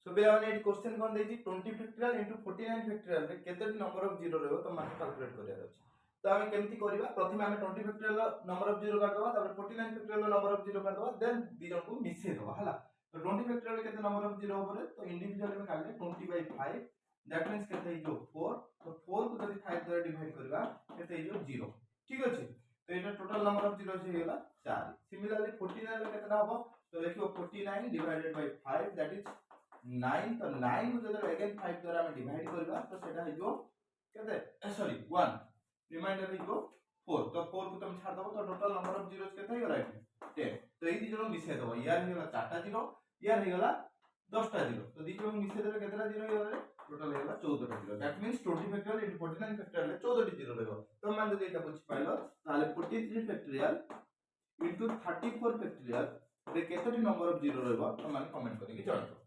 सो पिलाने eighty question कोन देछि 20 factorial into 49 factorial रे केतेटी नंबर ऑफ जीरो रहबो तो माने कैलकुलेट करिया अछि। तो आमे केमति करबा प्रथमे आमे 20 फैक्टोरियल नंबर ऑफ जीरो काट दबा तापर 49 फैक्टोरियल नंबर ऑफ जीरो काट दबा देन दी जन को मिसे दबा हला। तो 20 फैक्टोरियल केते नंबर ऑफ जीरो होबरे तो इंडिविजुअली में काले 20/5 दैट मींस केते जो 4 तो 4 को जदी 5 द्वारा डिवाइड करबा केते जो 0 ठीक अछि। तो एटा टोटल नंबर ऑफ जीरो हे गेला 4। सिमिलरली 49 रे केतना होबो तो देखियो 49 डिवाइडेड बाय 5 दैट इज 9 तो 9 को जदी अगेन 5 द्वारा हम डिवाइड करबा तो सेटा हे जो केते सॉरी 1 रिमाइंडर हे जो 4 तो 4 को तुम छाड़ दबो तो टोटल नंबर ऑफ जीरोस केते हे राइट 10। तो एई दिजनो मिसे दबो यार हे गेला 4टा जीरो यार हे गेला 10टा जीरो तो दिजनो मिसे देबे केतेटा जीरो हे गेला टोटल हे गेला 14टा zero that means 20 factorial into 49 factorial रे 14टी जीरो रहबो। तो मान जदी एटा बुझ पाइलो ताले 43 फैक्टोरियल इनटू 34 फैक्टोरियल रे केतेटी नंबर ऑफ जीरो रहबो तो मान कमेंट करके जणाओ।